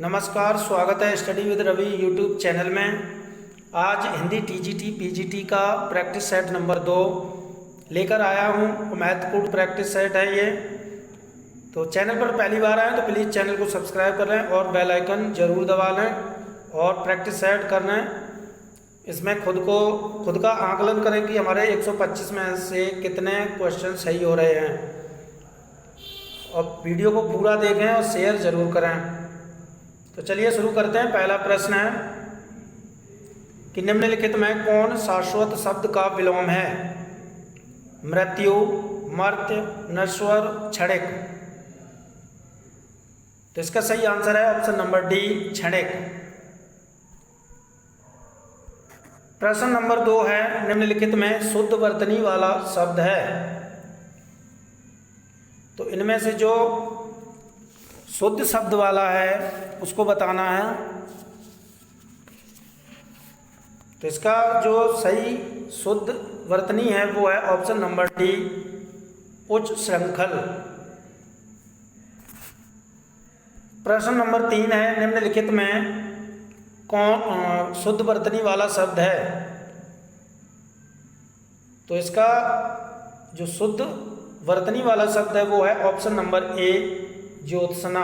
नमस्कार, स्वागत है study with Ravi YouTube channel में। आज हिंदी टीजीटी पीजीटी का प्रैक्टिस सेट नंबर 2 लेकर आया हूँ। महत्वपूर्ण प्रैक्टिस सेट है ये। तो चैनल पर पहली बार आए तो प्लीज़ चैनल को सब्सक्राइब कर लें और बेल आइकन ज़रूर दबा लें और प्रैक्टिस सेट कर लें। इसमें खुद का आकलन करें कि हमारे 125 में से कितने क्वेश्चन सही हो रहे हैं, और वीडियो को पूरा देखें और शेयर ज़रूर करें। तो चलिए शुरू करते हैं। पहला प्रश्न है कि निम्नलिखित में कौन शाश्वत शब्द का विलोम है? मृत्यु, मर्त्य, नश्वर, क्षणिक। तो इसका सही आंसर है ऑप्शन नंबर डी, क्षणिक। प्रश्न नंबर 2 है निम्नलिखित में शुद्ध वर्तनी वाला शब्द है। तो इनमें से जो शुद्ध शब्द वाला है उसको बताना है। तो इसका जो सही शुद्ध वर्तनी है वो है ऑप्शन नंबर डी, उच्च श्रृंखल। प्रश्न नंबर 3 है निम्नलिखित में कौन शुद्ध वर्तनी वाला शब्द है? तो इसका जो शुद्ध वर्तनी वाला शब्द है वो है ऑप्शन नंबर ए, ज्योत्सना।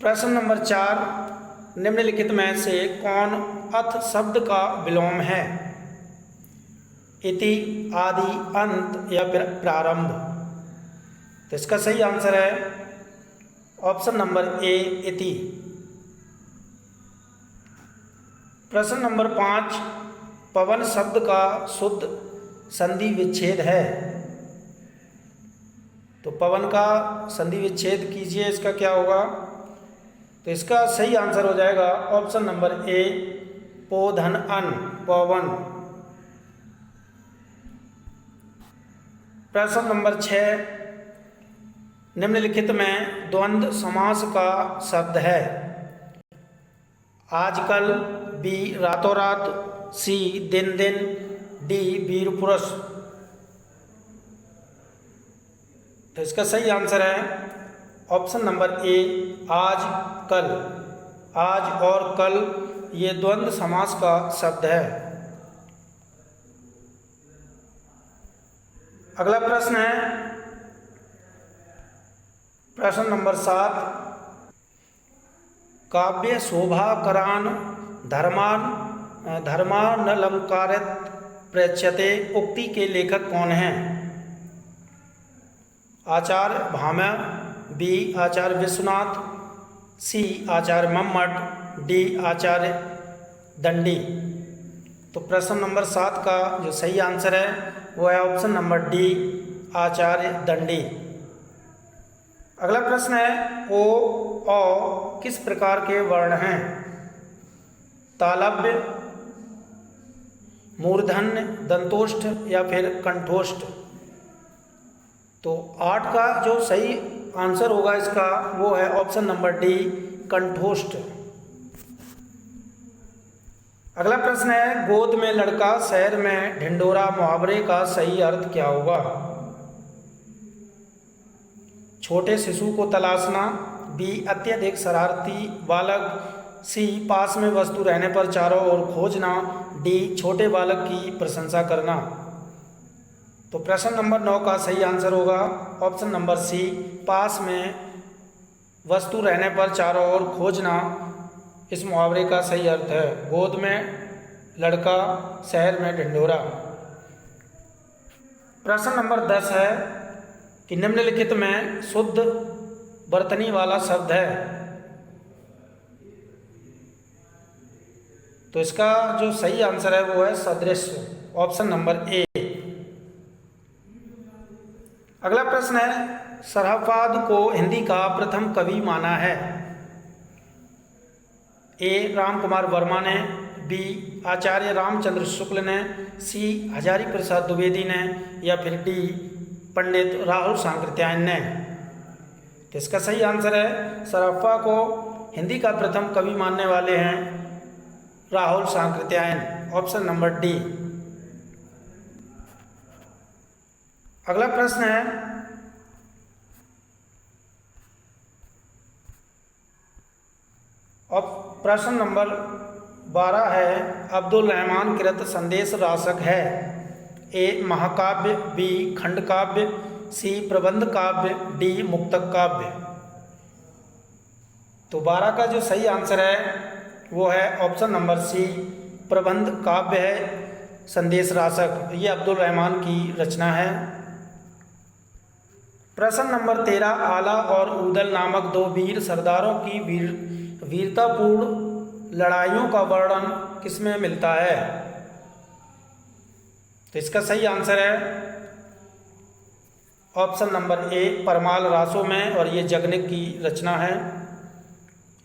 प्रश्न नंबर 4 निम्नलिखित में से कौन अथ शब्द का विलोम है? इति, आदि, अंत या फिर प्रारंभ। तो इसका सही आंसर है ऑप्शन नंबर ए, इति। प्रश्न नंबर 5 पवन शब्द का शुद्ध संधि विच्छेद है। तो पवन का संधि विच्छेद कीजिए, इसका क्या होगा? तो इसका सही आंसर हो जाएगा ऑप्शन नंबर ए, पोधन अन, पवन। प्रश्न नंबर 6 निम्नलिखित में द्वंद्व समास का शब्द है। आजकल, बी, रातों रात, सी, दिन दिन, डी, वीर पुरुष। तो इसका सही आंसर है ऑप्शन नंबर ए, आज कल। आज और कल ये द्वंद्व समास का शब्द है। अगला प्रश्न है प्रश्न नंबर 7 काव्य शोभाकरान धर्मानलंकारित प्रेक्ष्यते उक्ति के लेखक कौन हैं? आचार्य भामह, बी, आचार्य विश्वनाथ, सी, आचार्य मम्मट, डी, आचार्य दंडी। तो प्रश्न नंबर 7 का जो सही आंसर है वो है ऑप्शन नंबर डी, आचार्य दंडी। अगला प्रश्न है ओ, औ किस प्रकार के वर्ण हैं? तालव्य, मूर्धन्य, दंतोष्ठ या फिर कंठोष्ठ। तो 8 का जो सही आंसर होगा इसका वो है ऑप्शन नंबर डी, कंठोष्ठ। अगला प्रश्न है गोद में लड़का शहर में ढिंढोरा मुहावरे का सही अर्थ क्या होगा? छोटे शिशु को तलाशना, बी, अत्यधिक शरारती बालक, सी, पास में वस्तु रहने पर चारों ओर खोजना, डी, छोटे बालक की प्रशंसा करना। तो प्रश्न नंबर 9 का सही आंसर होगा ऑप्शन नंबर सी, पास में वस्तु रहने पर चारों ओर खोजना। इस मुहावरे का सही अर्थ है गोद में लड़का, शहर में ढिंढोरा। प्रश्न नंबर 10 है कि निम्नलिखित में शुद्ध वर्तनी वाला शब्द है। तो इसका जो सही आंसर है वो है सदृश, ऑप्शन नंबर ए। अगला प्रश्न है सरहपाद को हिंदी का प्रथम कवि माना है। ए, राम कुमार वर्मा ने, बी, आचार्य रामचंद्र शुक्ल ने, सी, हजारी प्रसाद द्विवेदी ने या फिर डी, पंडित राहुल सांकृत्यायन ने। तो इसका सही आंसर है सरहप्पा को हिंदी का प्रथम कवि मानने वाले हैं Rahul Sankrityayan, option number D. अगला प्रश्न है प्रश्न नंबर 12 है, अब्दुल रहमान कृत संदेश राशक है। ए महाकाव्य, बी खंड काव्य, सी प्रबंध काव्य, डी मुक्तक काव्य। तो 12 का जो सही आंसर है वो है ऑप्शन नंबर सी, प्रबंध काव्य है संदेश राशक। ये अब्दुल रहमान की रचना है। प्रश्न नंबर 13, आला और ऊदल नामक दो वीर सरदारों की वीरतापूर्ण लड़ाइयों का वर्णन किसमें मिलता है? तो इसका सही आंसर है ऑप्शन नंबर ए, परमाल रासों में, और ये जगनिक की रचना है।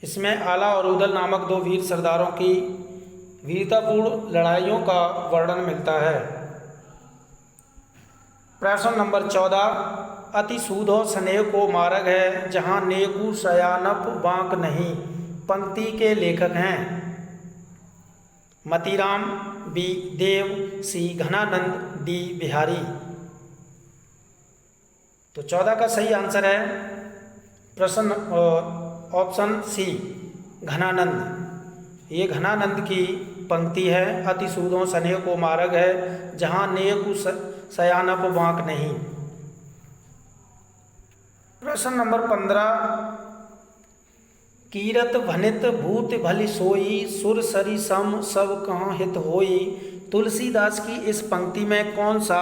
इसमें आला और ऊदल नामक दो वीर सरदारों की वीरतापूर्ण लड़ाइयों का वर्णन मिलता है। प्रश्न नंबर 14, अति सूधो स्नेह को मार्ग है जहाँ नेकु सयानप बांक नहीं, पंक्ति के लेखक हैं मतीराम, बी देव, सी घनानंद, डी बिहारी। तो 14 का सही आंसर है प्रश्न ऑप्शन सी, घनानंद। ये घनानंद की पंक्ति है, अति सूधो स्नेह को मार्ग है जहाँ नेकु सयानप बांक नहीं। प्रश्न नंबर 15, कीरत भनित भूत भली सोई, सुर सरी सम सब कहाँ हित होई। तुलसीदास की इस पंक्ति में कौन सा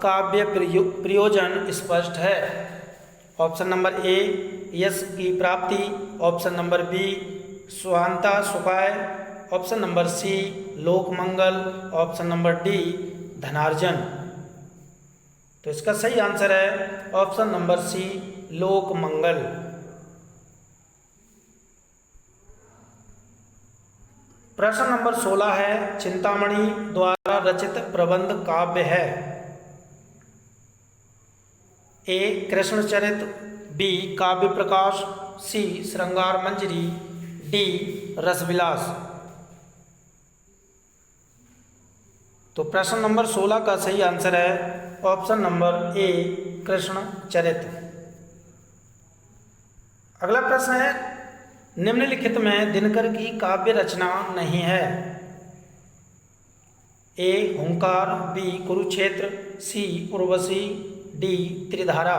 काव्य प्रयोजन स्पष्ट है? ऑप्शन नंबर ए, यश की प्राप्ति, ऑप्शन नंबर बी, स्वांता सुखाय, ऑप्शन नंबर सी, लोक मंगल, ऑप्शन नंबर डी, धनार्जन। तो इसका सही आंसर है ऑप्शन नंबर सी, लोक मंगल। प्रश्न नंबर 16 है, चिंतामणि द्वारा रचित प्रबंध काव्य है। ए कृष्णचरित, बी काव्य प्रकाश, सी श्रृंगार मंजरी, डी रसविलास। तो प्रश्न नंबर 16 का सही आंसर है ऑप्शन नंबर ए, कृष्णचरित। अगला प्रश्न है, निम्नलिखित में दिनकर की काव्य रचना नहीं है। ए हुंकार, बी कुरुक्षेत्र, सी उर्वशी, डी त्रिधारा।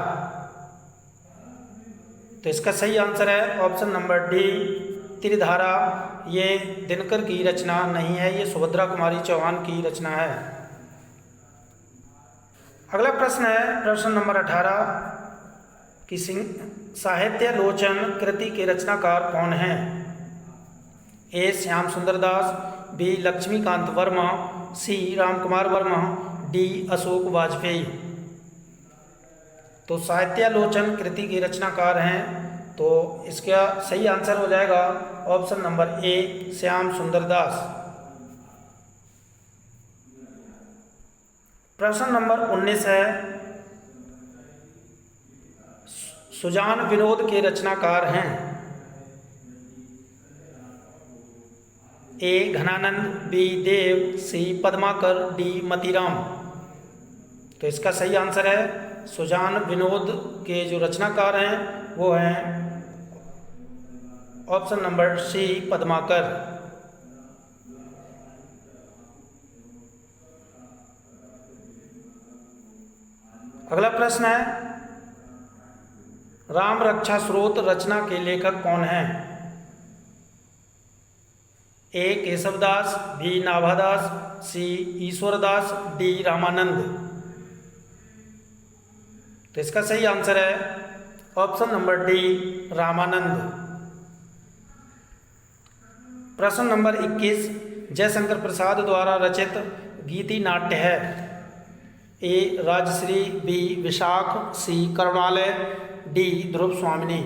तो इसका सही आंसर है ऑप्शन नंबर डी, त्रिधारा। ये दिनकर की रचना नहीं है, ये सुभद्रा कुमारी चौहान की रचना है। अगला प्रश्न है प्रश्न नंबर 18 कि साहित्य लोचन कृति के रचनाकार कौन हैं? ए श्याम सुंदर दास, बी लक्ष्मीकांत वर्मा, सी रामकुमार वर्मा, डी अशोक वाजपेयी। तो साहित्यालोचन कृति के रचनाकार हैं, तो इसका सही आंसर हो जाएगा ऑप्शन नंबर ए, श्याम सुंदर दास। प्रश्न नंबर 19 है, सुजान विनोद के रचनाकार हैं। ए घनानंद, बी देव, सी पद्माकर, डी मतीराम। तो इसका सही आंसर है सुजान विनोद के जो रचनाकार हैं वो हैं ऑप्शन नंबर सी, पद्माकर। अगला प्रश्न है, राम रक्षा स्रोत रचना के लेखक कौन हैं? ए केशवदास, बी नाभादास, सी ईश्वरदास, डी रामानंद। तो इसका सही आंसर है ऑप्शन नंबर डी, रामानंद। प्रश्न नंबर 21, जयशंकर प्रसाद द्वारा रचित गीति नाट्य है। ए राजश्री, बी विशाख, सी करुणालय, डी ध्रुव स्वामिनी।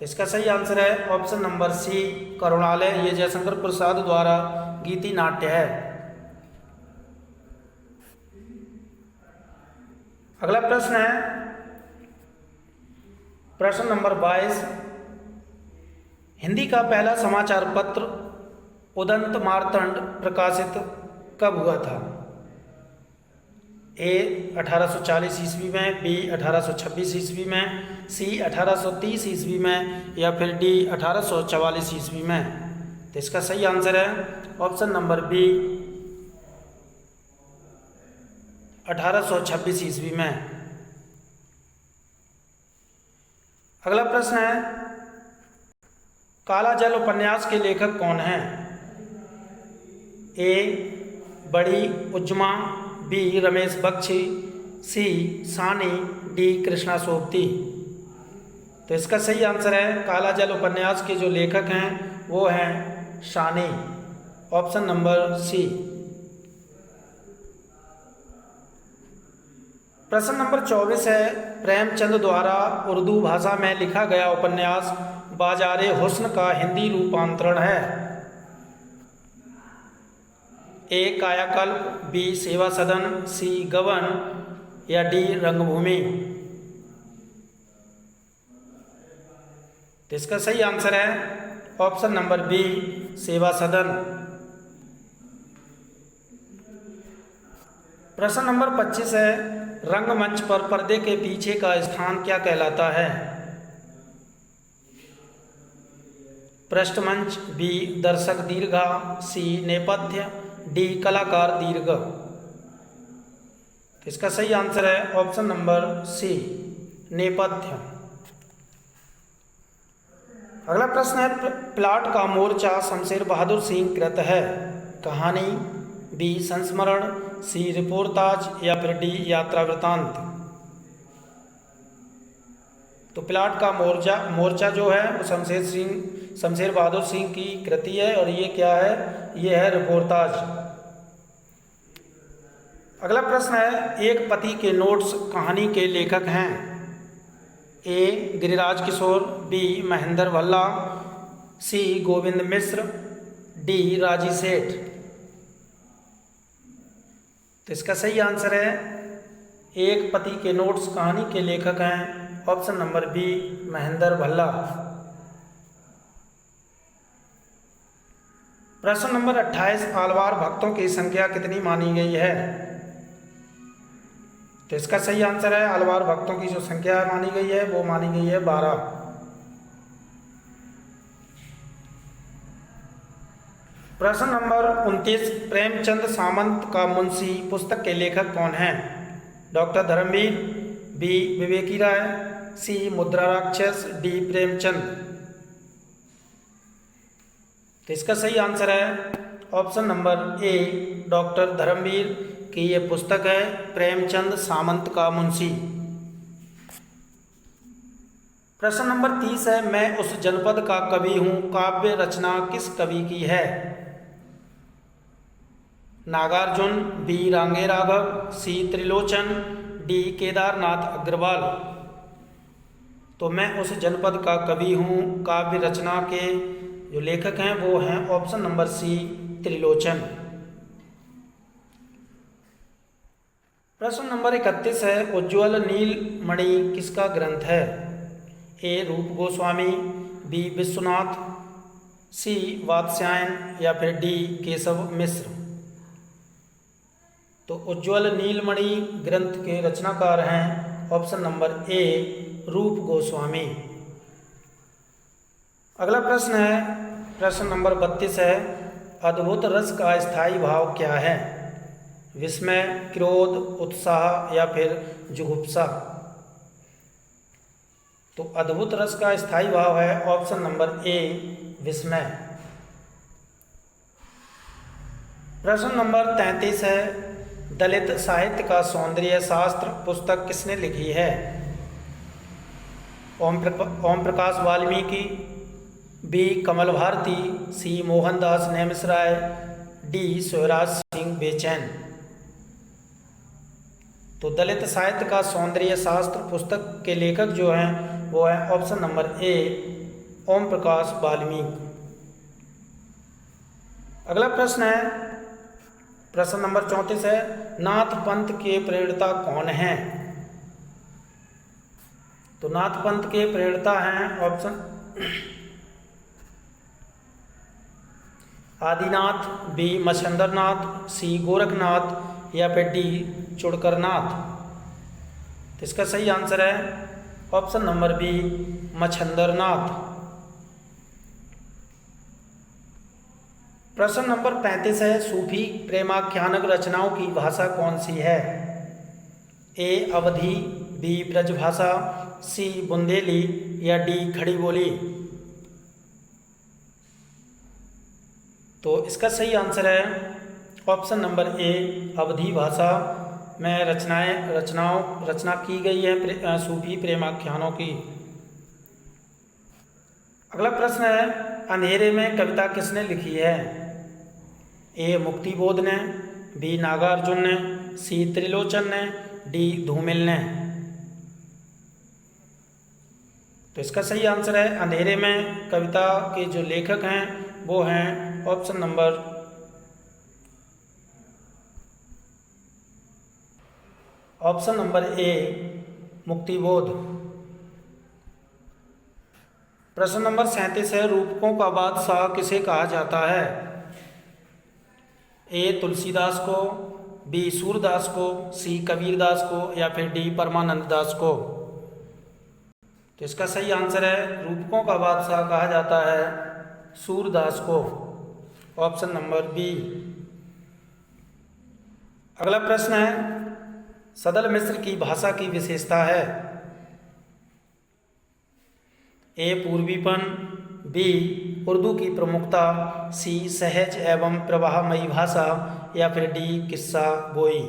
तो इसका सही आंसर है ऑप्शन नंबर सी, करुणालय। ये जयशंकर प्रसाद द्वारा गीति नाट्य है। अगला प्रश्न है प्रश्न नंबर 22, हिंदी का पहला समाचार पत्र उदंत मार्तंड प्रकाशित कब हुआ था? ए 1840 ईस्वी में, बी 1826 ईस्वी में, सी 1830 ईस्वी में या फिर डी 1844 ईस्वी में। तो इसका सही आंसर है ऑप्शन नंबर बी 1826 ईस्वी में। अगला प्रश्न है, काला जल उपन्यास के लेखक कौन हैं? ए बड़ी उज्जमा, बी रमेश बख्शी, सी सानी, डी कृष्णा सोबती। तो इसका सही आंसर है काला जल उपन्यास के जो लेखक हैं वो हैं सानी, ऑप्शन नंबर सी। प्रश्न नंबर 24 है, प्रेमचंद द्वारा उर्दू भाषा में लिखा गया उपन्यास बाजारे हुस्न का हिंदी रूपांतरण है? ए कायाकल्प, बी सेवा सदन, सी गबन या डी रंगभूमि। तो इसका सही आंसर है ऑप्शन नंबर बी सेवा सदन। प्रश्न नंबर 25 है, रंगमंच पर पर्दे के पीछे का स्थान क्या कहलाता है? पृष्ठमंच, बी दर्शक दीर्घा, सी नेपथ्य, डी कलाकार दीर्घ। इसका सही आंसर है ऑप्शन नंबर सी नेपथ्य। अगला प्रश्न है, प्लाट का मोर्चा शमशेर बहादुर सिंह कृत है? कहानी, बी संस्मरण, सी रिपोर्टाज या फिर डी यात्रा वृतांत। तो प्लाट का मोर्चा जो है वो शमशेर बहादुर सिंह की कृति है और ये क्या है? ये है रिपोर्टाज। अगला प्रश्न है, एक पति के नोट्स कहानी के लेखक हैं? ए गिरिराज किशोर, बी महेंद्र भल्ला, सी गोविंद मिश्र, डी राजी सेठ। तो इसका सही आंसर है एक पति के नोट्स कहानी के लेखक हैं option number B Mahendra Bhalla. प्रश्न नंबर 28, आलवार भक्तों की संख्या कितनी मानी गई है? तो इसका सही आंसर है आलवार भक्तों की जो संख्या मानी गई है वो मानी गई है 12। प्रश्न नंबर 29, प्रेमचंद सामंत का मुंशी पुस्तक के लेखक कौन हैं? डॉक्टर धर्मवीर, बी विवेकी राय, सी मुद्रा राक्षस, डी प्रेमचंद। तो इसका सही आंसर है option number A doctor Dharmveer की ये पुस्तक है प्रेमचंद सामंत का मुंशी। प्रश्न नंबर 30 है, मैं उस जनपद का कवि हूँ काव्य रचना किस कवि की है? नागार्जुन, बी रांगे राघव, सी त्रिलोचन, डी केदारनाथ अग्रवाल। तो मैं उस जनपद का कवि हूँ काव्य रचना के जो लेखक हैं वो हैं ऑप्शन नंबर सी त्रिलोचन। प्रश्न नंबर 31 है, उज्ज्वल नीलमणि किसका ग्रंथ है? ए रूप गोस्वामी, बी विश्वनाथ, सी वात्स्यायन या फिर डी केशव मिश्र। तो उज्ज्वल नीलमणि ग्रंथ के रचनाकार हैं ऑप्शन नंबर ए रूप गोस्वामी। अगला प्रश्न है, प्रश्न नंबर 32 है, अद्भुत रस का स्थायी भाव क्या है? विस्मय, क्रोध, उत्साह या फिर जुगुप्सा। तो अद्भुत रस का स्थायी भाव है ऑप्शन नंबर ए विस्मय। प्रश्न नंबर 33 है, दलित साहित्य का सौंदर्य शास्त्र पुस्तक किसने लिखी है? ओम प्रकाश वाल्मीकि, बी कमल भारती, सी मोहनदास नेमिसराय, डी शिवराज सिंह बेचैन। तो दलित साहित्य का सौंदर्य शास्त्र पुस्तक के लेखक जो हैं वो है ऑप्शन नंबर ए ओम प्रकाश वाल्मीकि। अगला प्रश्न है, प्रश्न नंबर 34 है, नाथ पंथ के प्रेरणा कौन हैं? तो नाथ पंथ के प्रेरणा हैं ऑप्शन आदिनाथ, बी मच्छंद्रनाथ, सी गोरखनाथ या फिर डी चुड़करनाथ। तो इसका सही आंसर है ऑप्शन नंबर बी, मच्छंदरनाथ। प्रश्न नंबर 35 है, सूफी प्रेमाख्यानक रचनाओं की भाषा कौन सी है? ए अवधी, बी ब्रजभाषा, सी बुंदेली या डी खड़ी बोली। तो इसका सही आंसर है ऑप्शन नंबर ए, अवधी भाषा में रचना की गई है सूफी प्रेमाख्यानों की। अगला प्रश्न है, अंधेरे में कविता किसने लिखी है? ए मुक्तिबोध ने, बी नागार्जुन ने, सी त्रिलोचन ने, डी धूमिल ने। तो इसका सही आंसर है अंधेरे में कविता के जो लेखक हैं वो हैं ऑप्शन नंबर ए, मुक्तिबोध। प्रश्न नंबर 37 है, रूपकों का बादशाह किसे कहा जाता है? ए तुलसीदास को, बी सूरदास को, सी कबीरदास को या फिर डी परमानंद दास को। तो इसका सही आंसर है रूपकों का बादशाह कहा जाता है सूरदास को, ऑप्शन नंबर बी। अगला प्रश्न है, सदल मिश्र की भाषा की विशेषता है? ए पूर्वीपन, बी उर्दू की प्रमुखता, सी सहज एवं प्रवाहमयी भाषा या फिर डी किस्सा गोई।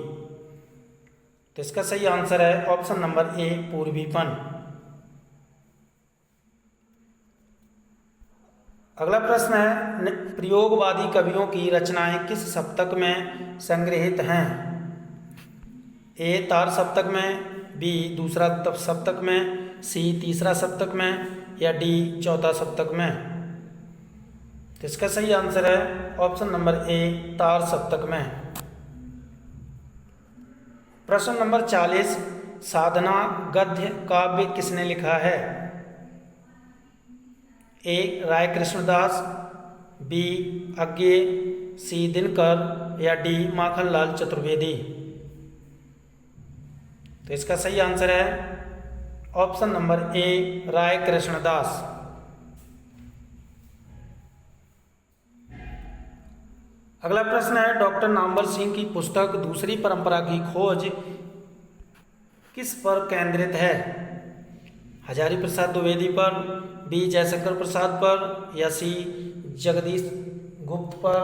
तो इसका सही आंसर है ऑप्शन नंबर ए, पूर्वीपन। अगला प्रश्न है, प्रयोगवादी कवियों की रचनाएं किस सप्तक में संग्रहित हैं? ए तार सप्तक में, बी दूसरा सप्तक में, सी तीसरा सप्तक में या डी चौथा सप्तक में। तो इसका सही आंसर है ऑप्शन नंबर ए, तार सप्तक में। प्रश्न नंबर 40, साधना गद्य काव्य किसने लिखा है? ए राय कृष्णदास, बी अज्ञे, सी दिनकर या डी माखनलाल चतुर्वेदी। तो इसका सही आंसर है ऑप्शन नंबर ए, राय कृष्णदास। अगला प्रश्न है, डॉक्टर नामवर सिंह की पुस्तक दूसरी परंपरा की खोज किस पर केंद्रित है? हजारी प्रसाद द्विवेदी पर, बी जयशंकर प्रसाद पर या सी जगदीश गुप्त पर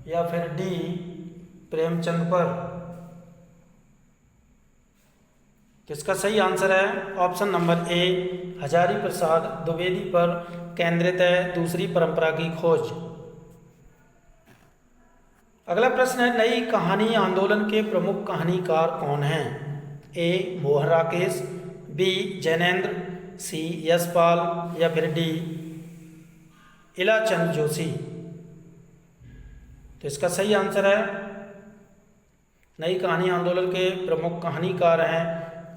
या फिर डी प्रेमचंद पर। तो इसका सही आंसर है ऑप्शन नंबर ए, हजारी प्रसाद द्विवेदी पर केंद्रित है दूसरी परंपरा की खोज। अगला प्रश्न है, नई कहानी आंदोलन के प्रमुख कहानीकार कौन हैं? ए मोहन राकेश, बी जैनेन्द्र, सी यशपाल या फिर डी इलाचंद जोशी। तो इसका सही आंसर है नई कहानी आंदोलन के प्रमुख कहानीकार हैं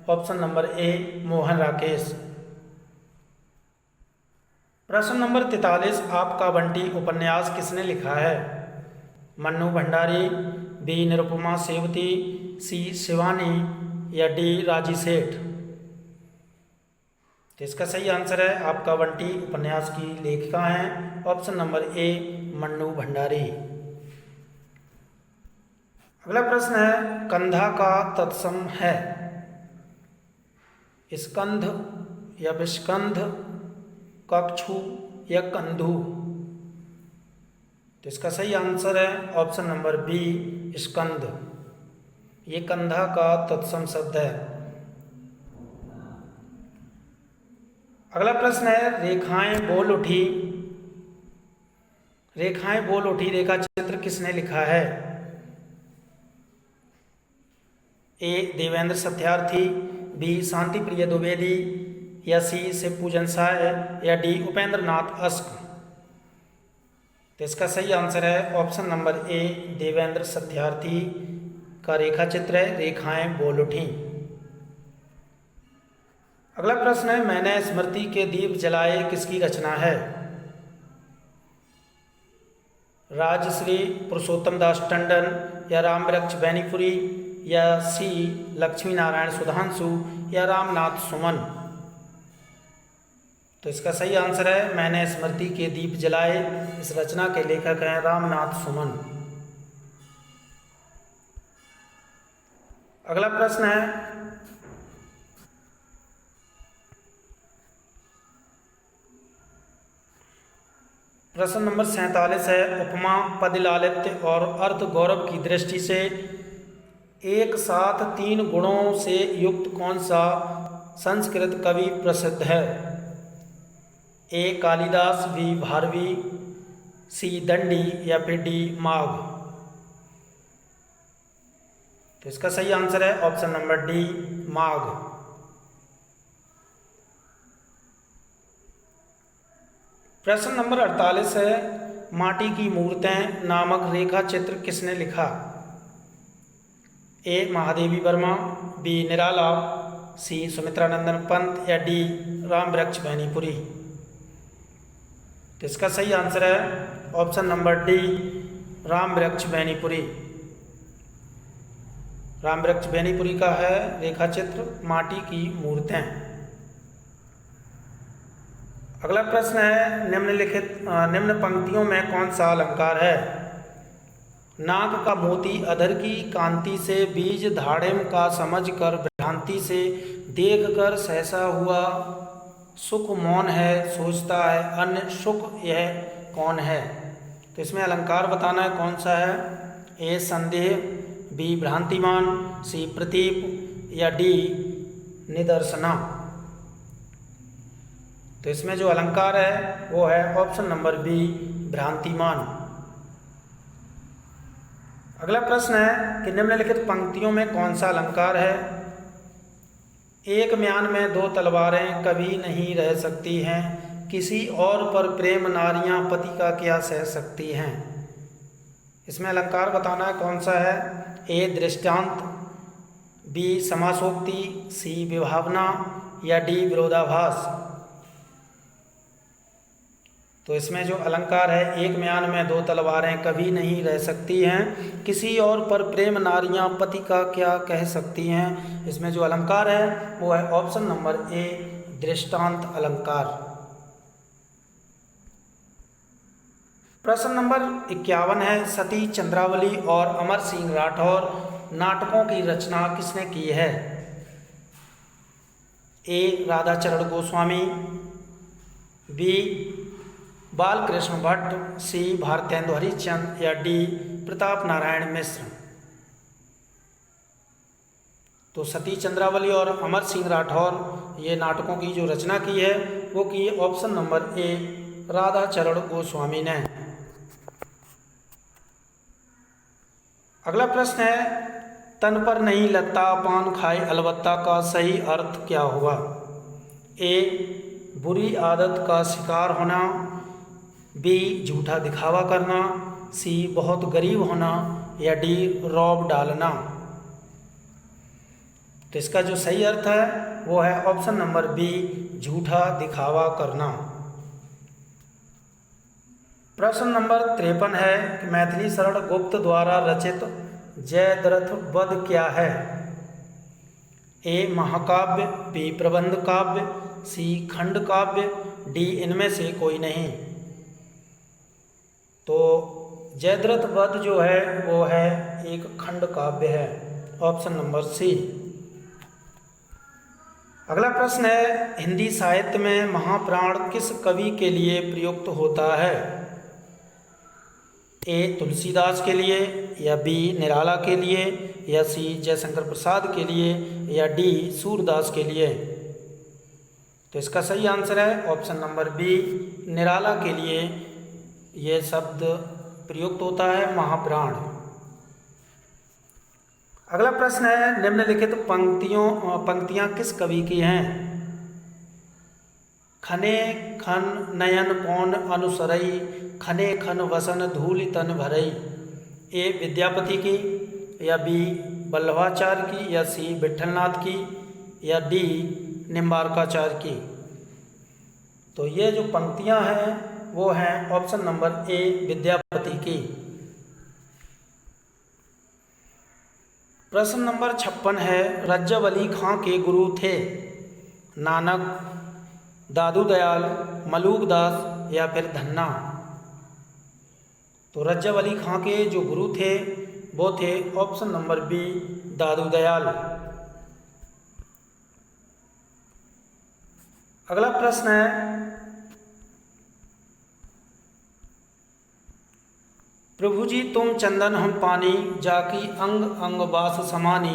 ऑप्शन नंबर ए, मोहन राकेश। प्रश्न नंबर 43, आपका बंटी उपन्यास किसने लिखा है? मन्नू भंडारी, बी निरुपमा सेवती, सी शिवानी या डी राजी सेठ। तो इसका सही आंसर है आपका बंटी उपन्यास की लेखिका हैं ऑप्शन नंबर ए, मन्नू भंडारी। अगला प्रश्न है, कंधा का तत्सम है? स्कंध या विस्कंध, कक्षु या कंधु। तो इसका सही आंसर है ऑप्शन नंबर बी, स्कंध। ये कंधा का तत्सम शब्द है। अगला प्रश्न है, रेखाएं बोल उठी रेखा चित्र किसने लिखा है? ए देवेंद्र सत्यार्थी, बी शांति प्रिय द्विवेदी या सी शिवपूजन साय या डी उपेंद्र नाथ अस्क। तो इसका सही आंसर है ऑप्शन नंबर ए, देवेंद्र सत्यार्थी का रेखा चित्र है रेखाएं बोल उठी। अगला प्रश्न है, मैंने स्मृति के दीप जलाए किसकी रचना है? राजश्री पुरुषोत्तम दास टंडन या रामवृक्ष बैनीपुरी या सी लक्ष्मी नारायण सुधांशु या रामनाथ सुमन। तो इसका सही आंसर है मैंने स्मृति के दीप जलाए। इस रचना के लेखक हैं रामनाथ सुमन। अगला प्रश्न है प्रश्न नंबर 47 है उपमा, पद लालित्य और अर्थ गौरव की दृष्टि से एक साथ 3 गुणों से युक्त कौन सा संस्कृत कवि प्रसिद्ध है? ए कालिदास, बी भारवी, सी दंडी या फिर डी माघ। तो इसका सही आंसर है ऑप्शन नंबर डी माघ। प्रश्न नंबर 48 है माटी की मूर्तें नामक रेखा चित्र किसने लिखा? A Mahadevi Verma, B Nirala, C Sumitra Nandan Pant या डी रामवृक्ष बैनीपुरी। तो इसका सही आंसर है option number D Ramvriksh Benipuri. Ramvriksh Benipuri का है रेखा चित्र माटी की मूर्तें। अगला प्रश्न है निम्न पंक्तियों में कौन सा अलंकार है? नाग का मोती अधर की कांति से, बीज धाड़िम का समझ कर भ्रांति से, देख कर सहसा हुआ सुख मौन है, सोचता है अन्य सुख यह कौन है? तो इसमें अलंकार बताना है कौन सा है? ए संदेह, बी भ्रांतिमान, सी प्रतीप या डी निदर्शना। तो इसमें जो अलंकार है वो है ऑप्शन नंबर बी भ्रांतिमान। अगला प्रश्न है कि निम्नलिखित पंक्तियों में कौन सा अलंकार है? एक म्यान में 2 तलवारें कभी नहीं रह सकती हैं, किसी और पर प्रेम नारियां पति का क्या सह सकती हैं। इसमें अलंकार बताना है कौन सा है? ए दृष्टांत, बी समासोक्ति, सी विभावना या डी विरोधाभास। तो इसमें जो अलंकार है एक म्यान में 2 तलवारें कभी नहीं रह सकती हैं, किसी और पर प्रेम नारियां पति का क्या कह सकती हैं। इसमें जो अलंकार है वो है ऑप्शन नंबर ए दृष्टांत अलंकार। प्रश्न नंबर 51 है सती चंद्रावली और अमर सिंह राठौर नाटकों की रचना किसने की है? ए राधाचरण गोस्वामी, बी बालकृष्ण भट्ट, सी भारतेंदु हरिश्चंद्र या डी प्रताप नारायण मिश्र। तो सती चंद्रावली और अमर सिंह राठौर ये नाटकों की जो रचना की है वो की है ऑप्शन नंबर ए राधाचरण गोस्वामी ने। अगला प्रश्न है तन पर नहीं लगता पान खाए अलबत्ता का सही अर्थ क्या हुआ? ए बुरी आदत का शिकार होना, बी झूठा दिखावा करना, सी बहुत गरीब होना या डी रौब डालना। तो इसका जो सही अर्थ है वो है ऑप्शन नंबर बी झूठा दिखावा करना। प्रश्न नंबर 53 है कि मैथिली शरण गुप्त द्वारा रचित जयद्रथ वध क्या है? ए महाकाव्य, बी प्रबंध काव्य, सी खंड काव्य, डी इनमें से कोई नहीं। तो जयद्रथ वध जो है वो है एक खंड काव्य है, ऑप्शन नंबर सी। अगला प्रश्न है हिंदी साहित्य में महाप्राण किस कवि के लिए प्रयुक्त होता है? ए तुलसीदास के लिए या बी निराला के लिए या सी जयशंकर प्रसाद के लिए या डी सूरदास के लिए। तो इसका सही आंसर है ऑप्शन नंबर बी निराला के लिए ये शब्द प्रयुक्त होता है महाप्राण। अगला प्रश्न है निम्नलिखित पंक्तियां किस कवि की हैं? खने खन नयन कौन अनुसरई, खने खन वसन धूलि तन भरई। ए विद्यापति की या बी वल्लभाचार्य की या सी विठलनाथ की या डी निम्बारकाचार्य की। तो ये जो पंक्तियां हैं वो हैं ऑप्शन नंबर ए विद्यापति की। प्रश्न नंबर 56 है, रज्जब अली खां के गुरु थे नानक, दादू दयाल, मलूक दास या फिर धन्ना। तो रज्जब अली खां के जो गुरु थे वो थे ऑप्शन नंबर बी, दादू दयाल। अगला प्रश्न है, प्रभु जी तुम चंदन हम पानी, जाकी अंग अंग बास समानी,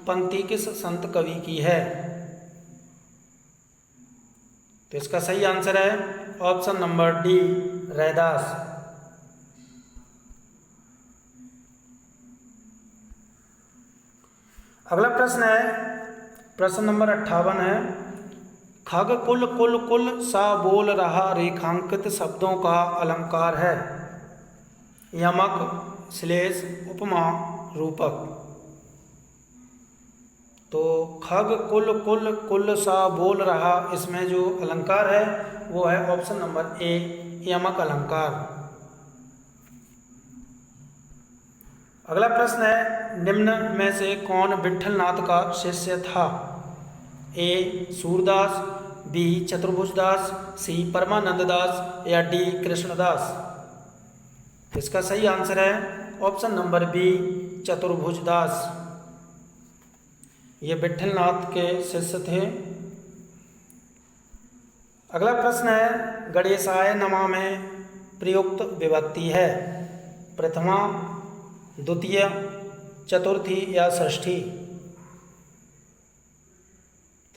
पंक्ति किस संत कवि की है? तो इसका सही आंसर है ऑप्शन नंबर डी, रैदास। अगला प्रश्न है, प्रश्न नंबर 58 है, खग कुल कुल कुल सा बोल रहा रेखांकित शब्दों का अलंकार है? यमक, श्लेष, उपमा, रूपक। तो खग कुल कुल कुल सा बोल रहा, इसमें जो अलंकार है वो है ऑप्शन नंबर ए, यमक अलंकार। अगला प्रश्न है, निम्न में से कौन विट्ठलनाथ का शिष्य था? ए सूरदास, बी चतुर्भुजदास, सी परमानंद दास या डी कृष्णदास। इसका सही आंसर है ऑप्शन नंबर बी, चतुर्भुजदास। ये विट्ठलनाथ के शिष्य थे। अगला प्रश्न है, गणेशाय नमः में प्रयुक्त विभक्ति है? प्रथमा, द्वितीय, चतुर्थी या षष्ठी।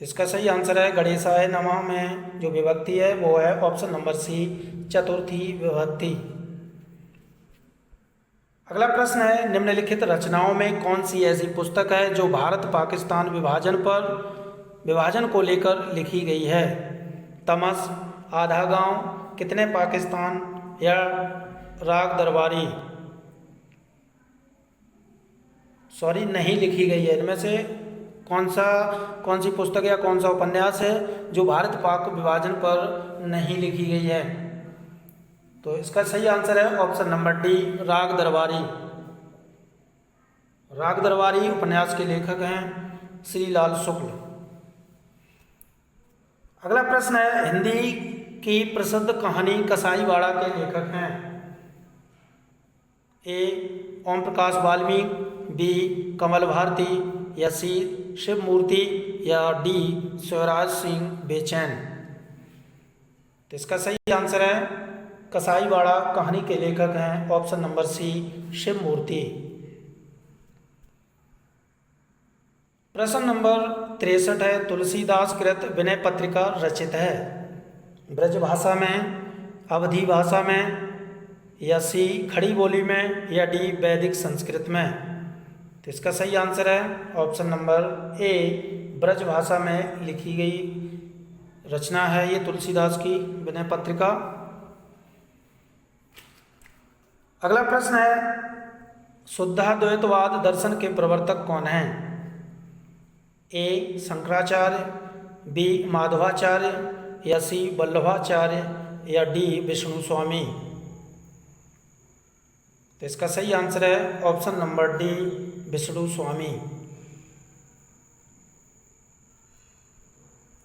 तो इसका सही आंसर है गणेशाय नमः में जो विभक्ति है वो है ऑप्शन नंबर सी, चतुर्थी विभक्ति। अगला प्रश्न है, निम्नलिखित रचनाओं में कौन सी ऐसी पुस्तक है जो भारत पाकिस्तान विभाजन को लेकर लिखी गई है? तमस, आधा गांव, कितने पाकिस्तान या राग दरबारी। नहीं लिखी गई है। इनमें से कौन सी पुस्तक या कौन सा उपन्यास है जो भारत पाक विभाजन पर नहीं लिखी गई है? तो इसका सही आंसर है ऑप्शन नंबर डी, राग दरबारी। राग दरबारी उपन्यास के लेखक हैं श्री लाल शुक्ल। अगला प्रश्न है, हिंदी की प्रसिद्ध कहानी कसाईवाड़ा के लेखक हैं? ए ओम प्रकाश वाल्मीकि, बी कमल भारती या सी शिव मूर्ति या डी शिवराज सिंह बेचैन। तो इसका सही आंसर है कसाईवाड़ा कहानी के लेखक हैं ऑप्शन नंबर सी, शिव मूर्ति। प्रश्न नंबर 63 है, तुलसीदास कृत विनय पत्रिका रचित है? ब्रज भाषा में, अवधी भाषा में या सी खड़ी बोली में या डी वैदिक संस्कृत में। तो इसका सही आंसर है ऑप्शन नंबर ए, ब्रज भाषा में लिखी गई रचना है ये तुलसीदास की विनय पत्रिका। अगला प्रश्न है, शुद्धाद्वैतवाद दर्शन के प्रवर्तक कौन हैं? ए शंकराचार्य, बी माधवाचार्य या सी वल्लभाचार्य या डी विष्णु स्वामी। तो इसका सही आंसर है ऑप्शन नंबर डी, विष्णु स्वामी।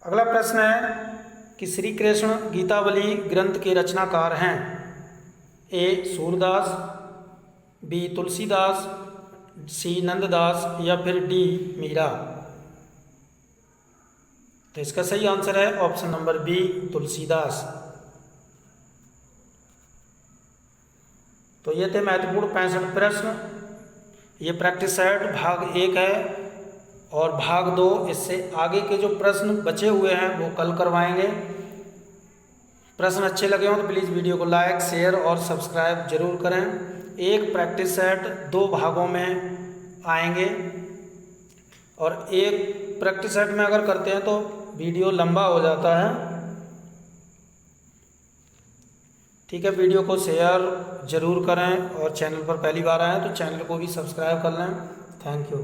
अगला प्रश्न है कि श्री कृष्ण गीतावली ग्रंथ के रचनाकार हैं? ए सूरदास, बी तुलसीदास, सी नंददास या फिर डी मीरा। तो इसका सही आंसर है ऑप्शन नंबर बी, तुलसीदास। तो ये थे महत्वपूर्ण 65 प्रश्न। ये प्रैक्टिस सेट भाग 1 है और भाग 2 इससे आगे के जो प्रश्न बचे हुए हैं वो कल करवाएंगे। प्रश्न अच्छे लगे हों तो प्लीज़ वीडियो को लाइक, शेयर और सब्सक्राइब जरूर करें। एक प्रैक्टिस सेट 2 भागों में आएंगे और एक प्रैक्टिस सेट में अगर करते हैं तो वीडियो लंबा हो जाता है। ठीक है, वीडियो को शेयर जरूर करें और चैनल पर पहली बार आए तो चैनल को भी सब्सक्राइब कर लें। Thank you.